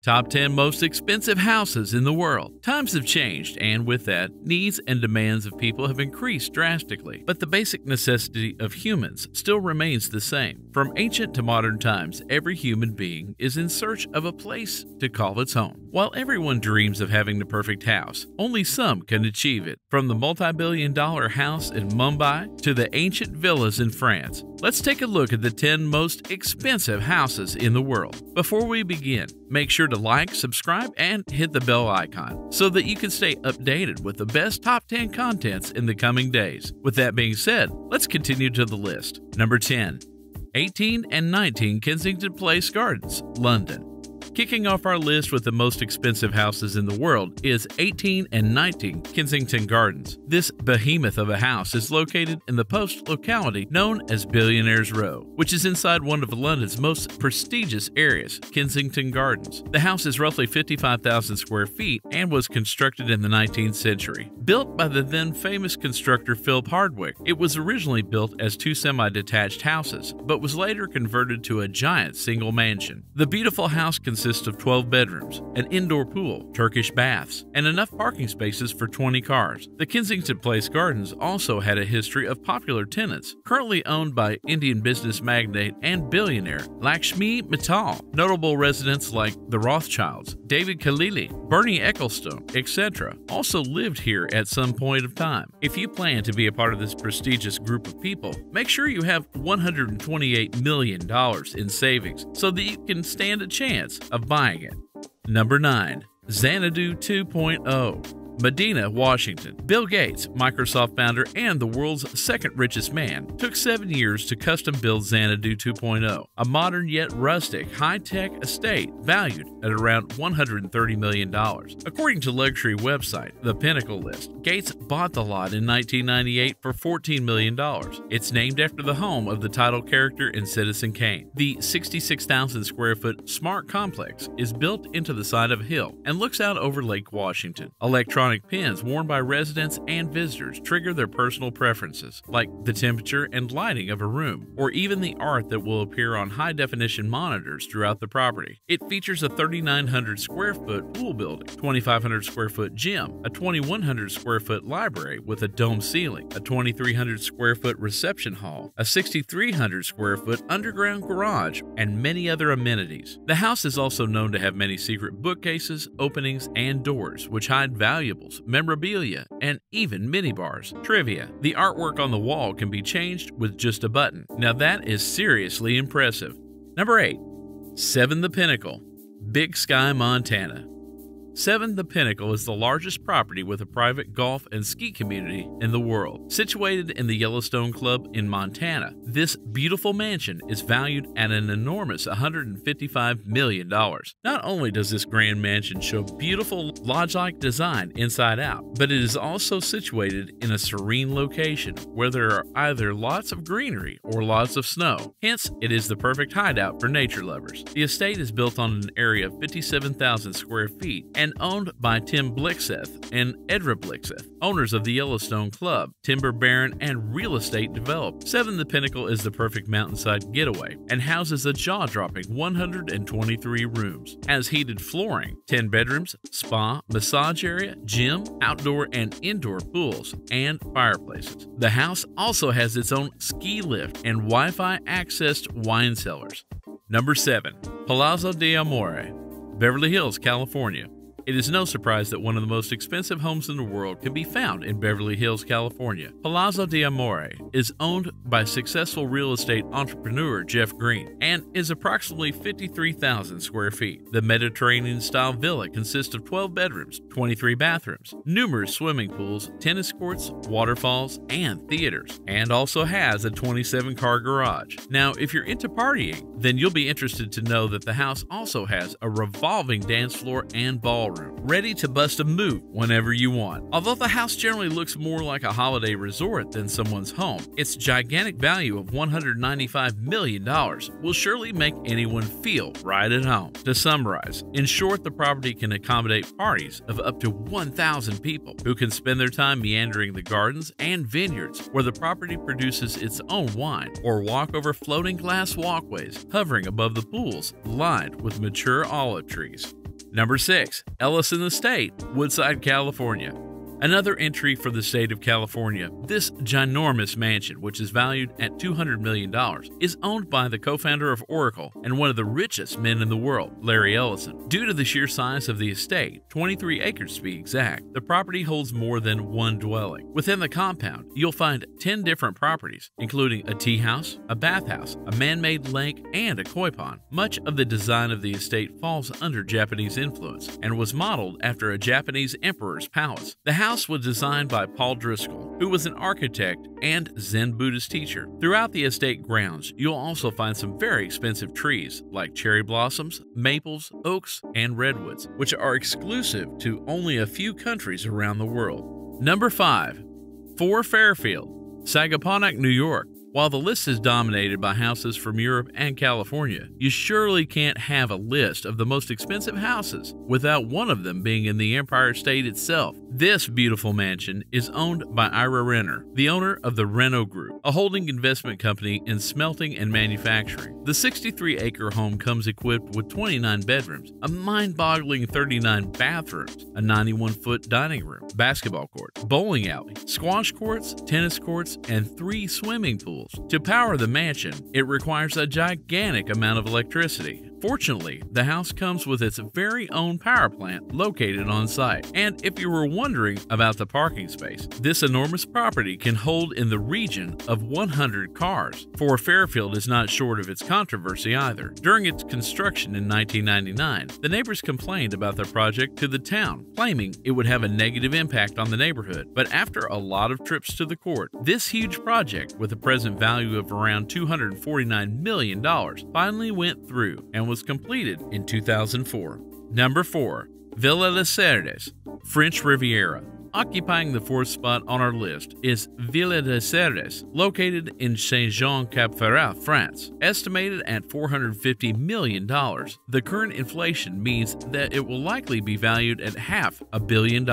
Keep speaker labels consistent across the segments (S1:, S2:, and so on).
S1: Top 10 most expensive houses in the world. Times have changed, and with that, needs and demands of people have increased drastically. But the basic necessity of humans still remains the same. From ancient to modern times, every human being is in search of a place to call its home. While everyone dreams of having the perfect house, only some can achieve it. From the multi-billion-dollar house in Mumbai to the ancient villas in France, let's take a look at the 10 most expensive houses in the world. Before we begin, make sure to like, subscribe, and hit the bell icon so that you can stay updated with the best top 10 contents in the coming days. With that being said, let's continue to the list. Number 10. 18 and 19 Kensington Place Gardens, London. Kicking off our list with the most expensive houses in the world is 18 and 19 Kensington Gardens. This behemoth of a house is located in the posh locality known as Billionaires Row, which is inside one of London's most prestigious areas, Kensington Gardens. The house is roughly 55,000 square feet and was constructed in the 19th century. Built by the then famous constructor Philip Hardwick, it was originally built as two semi-detached houses, but was later converted to a giant single mansion. The beautiful house consists of 12 bedrooms, an indoor pool, Turkish baths, and enough parking spaces for 20 cars. The Kensington Place Gardens also had a history of popular tenants, currently owned by Indian business magnate and billionaire Lakshmi Mittal. Notable residents like the Rothschilds, David Khalili, Bernie Ecclestone, etc. also lived here at some point of time. If you plan to be a part of this prestigious group of people, make sure you have $128 million in savings so that you can stand a chance of buying it. Number 9. Xanadu 2.0, Medina, Washington. Bill Gates, Microsoft founder and the world's second richest man, took 7 years to custom build Xanadu 2.0, a modern yet rustic, high-tech estate valued at around $130 million. According to luxury website The Pinnacle List, Gates bought the lot in 1998 for $14 million. It's named after the home of the title character in Citizen Kane. The 66,000 square foot smart complex is built into the side of a hill and looks out over Lake Washington. Electronic pins worn by residents and visitors trigger their personal preferences, like the temperature and lighting of a room, or even the art that will appear on high-definition monitors throughout the property. It features a 3,900 square foot pool building, 2,500 square foot gym, a 2,100 square foot library with a dome ceiling, a 2,300 square foot reception hall, a 6,300 square foot underground garage, and many other amenities. The house is also known to have many secret bookcases, openings, and doors, which hide valuables, memorabilia, and even minibars. Trivia: the artwork on the wall can be changed with just a button. Now that is seriously impressive. Number 8. 7 The Pinnacle, Big Sky, Montana. 7 The Pinnacle is the largest property with a private golf and ski community in the world. Situated in the Yellowstone Club in Montana, this beautiful mansion is valued at an enormous $155 million. Not only does this grand mansion show beautiful lodge-like design inside out, but it is also situated in a serene location where there are either lots of greenery or lots of snow. Hence, it is the perfect hideout for nature lovers. The estate is built on an area of 57,000 square feet and owned by Tim Blixseth and Edra Blixseth, owners of the Yellowstone Club, timber baron, and real estate developer. 7 The Pinnacle is the perfect mountainside getaway and houses a jaw-dropping 123 rooms, has heated flooring, 10 bedrooms, spa, massage area, gym, outdoor and indoor pools, and fireplaces. The house also has its own ski lift and Wi-Fi accessed wine cellars. Number 7. Palazzo d'Amore, Beverly Hills, California. It is no surprise that one of the most expensive homes in the world can be found in Beverly Hills, California. Palazzo d'Amore is owned by successful real estate entrepreneur Jeff Green and is approximately 53,000 square feet. The Mediterranean-style villa consists of 12 bedrooms, 23 bathrooms, numerous swimming pools, tennis courts, waterfalls, and theaters, and also has a 27-car garage. Now, if you're into partying, then you'll be interested to know that the house also has a revolving dance floor and ballroom, ready to bust a move whenever you want. Although the house generally looks more like a holiday resort than someone's home, its gigantic value of $195 million will surely make anyone feel right at home. To summarize, in short, the property can accommodate parties of up to 1,000 people who can spend their time meandering the gardens and vineyards where the property produces its own wine, or walk over floating glass walkways hovering above the pools lined with mature olive trees. Number 6. Ellison Estate, Woodside, California. Another entry for the state of California, this ginormous mansion, which is valued at $200 million, is owned by the co-founder of Oracle and one of the richest men in the world, Larry Ellison. Due to the sheer size of the estate, 23 acres to be exact, the property holds more than one dwelling. Within the compound, you'll find 10 different properties, including a tea house, a bathhouse, a man-made lake, and a koi pond. Much of the design of the estate falls under Japanese influence and was modeled after a Japanese emperor's palace. The house was designed by Paul Driscoll, who was an architect and Zen Buddhist teacher. Throughout the estate grounds, you'll also find some very expensive trees like cherry blossoms, maples, oaks, and redwoods, which are exclusive to only a few countries around the world. Number 5. Fort Fairfield, Sagaponack, New York. While the list is dominated by houses from Europe and California, you surely can't have a list of the most expensive houses without one of them being in the Empire State itself. This beautiful mansion is owned by Ira Renner, the owner of the Renault Group, a holding investment company in smelting and manufacturing. The 63-acre home comes equipped with 29 bedrooms, a mind-boggling 39 bathrooms, a 91-foot dining room, basketball court, bowling alley, squash courts, tennis courts, and 3 swimming pools. To power the mansion, it requires a gigantic amount of electricity. Fortunately, the house comes with its very own power plant located on site. And if you were wondering about the parking space, this enormous property can hold in the region of 100 cars. Fort Fairfield is not short of its controversy either. During its construction in 1999, the neighbors complained about the project to the town, claiming it would have a negative impact on the neighborhood. But after a lot of trips to the court, this huge project, with a present value of around $249 million, finally went through and was completed in 2004. Number 4. Villa Les Serres, French Riviera. Occupying the 4th spot on our list is Villa des Serres, located in Saint-Jean-Cap-Ferrat, France. Estimated at $450 million, the current inflation means that it will likely be valued at $500 million.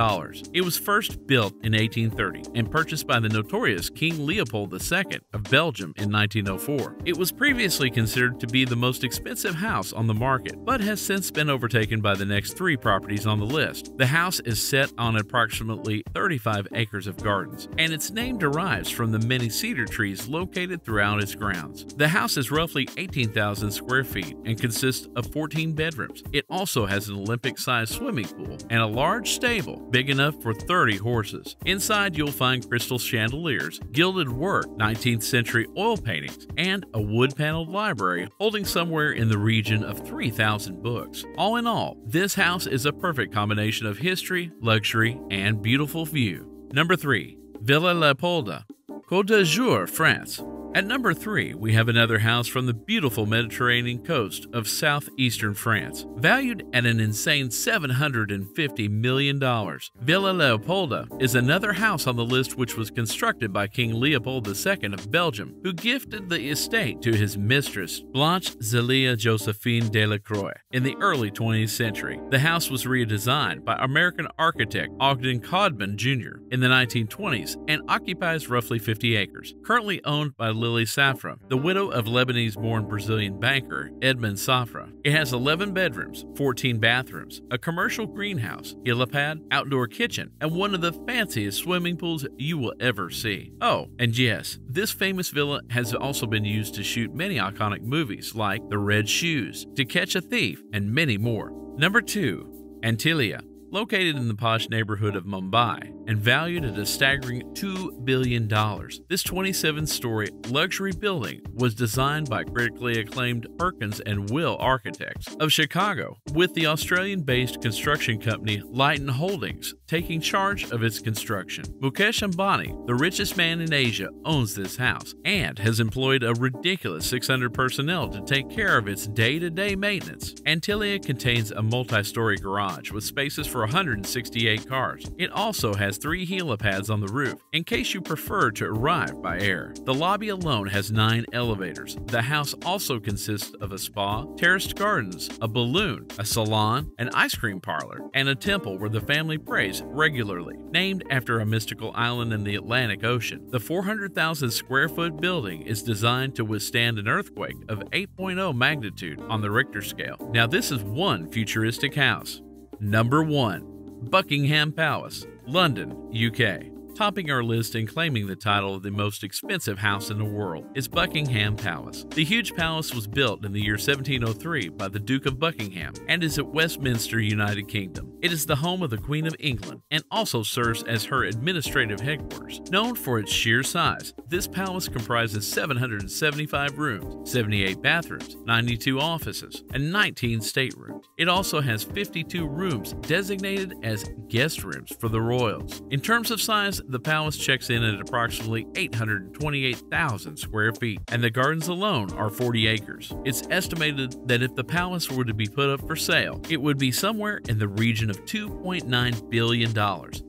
S1: It was first built in 1830 and purchased by the notorious King Leopold II of Belgium in 1904. It was previously considered to be the most expensive house on the market, but has since been overtaken by the next 3 properties on the list. The house is set on approximately 35 acres of gardens, and its name derives from the many cedar trees located throughout its grounds. The house is roughly 18,000 square feet and consists of 14 bedrooms. It also has an Olympic-sized swimming pool and a large stable big enough for 30 horses. Inside, you'll find crystal chandeliers, gilded work, 19th century oil paintings, and a wood-paneled library holding somewhere in the region of 3,000 books. All in all, this house is a perfect combination of history, luxury, and beautiful view. Number 3. Villa Leopolda, Côte d'Azur, France. At number 3, we have another house from the beautiful Mediterranean coast of southeastern France, valued at an insane $750 million. Villa Leopolda is another house on the list which was constructed by King Leopold II of Belgium, who gifted the estate to his mistress, Blanche Zélie Josephine Delacroix, in the early 20th century. The house was redesigned by American architect Ogden Codman Jr. in the 1920s and occupies roughly 50 acres, currently owned by Lily Safra, the widow of Lebanese-born Brazilian banker Edmond Safra. It has 11 bedrooms, 14 bathrooms, a commercial greenhouse, helipad, outdoor kitchen, and one of the fanciest swimming pools you will ever see. Oh, and yes, this famous villa has also been used to shoot many iconic movies like The Red Shoes, To Catch a Thief, and many more. Number 2. Antilia, located in the posh neighborhood of Mumbai and valued at a staggering $2 billion. This 27-story luxury building was designed by critically acclaimed Perkins and Will Architects of Chicago, with the Australian-based construction company Leighton Holdings taking charge of its construction. Mukesh Ambani, the richest man in Asia, owns this house and has employed a ridiculous 600 personnel to take care of its day-to-day maintenance. Antilia contains a multi-story garage with spaces for 168 cars. It also has 3 helipads on the roof, in case you prefer to arrive by air. The lobby alone has 9 elevators. The house also consists of a spa, terraced gardens, a balloon, a salon, an ice cream parlor, and a temple where the family prays regularly. Named after a mystical island in the Atlantic Ocean, the 400,000 square foot building is designed to withstand an earthquake of 8.0 magnitude on the Richter scale. Now, this is one futuristic house. Number 1. Buckingham Palace, London, UK. Topping our list and claiming the title of the most expensive house in the world is Buckingham Palace. The huge palace was built in the year 1703 by the Duke of Buckingham and is at Westminster, United Kingdom. It is the home of the Queen of England and also serves as her administrative headquarters. Known for its sheer size, this palace comprises 775 rooms, 78 bathrooms, 92 offices, and 19 staterooms. It also has 52 rooms designated as guest rooms for the royals. In terms of size, the palace checks in at approximately 828,000 square feet, and the gardens alone are 40 acres. It's estimated that if the palace were to be put up for sale, it would be somewhere in the region of $2.9 billion.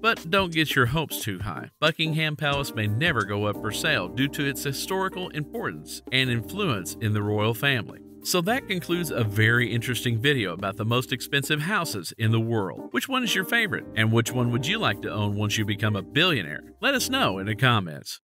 S1: But don't get your hopes too high. Buckingham Palace may never go up for sale due to its historical importance and influence in the royal family. So that concludes a very interesting video about the most expensive houses in the world. Which one is your favorite? And which one would you like to own once you become a billionaire? Let us know in the comments.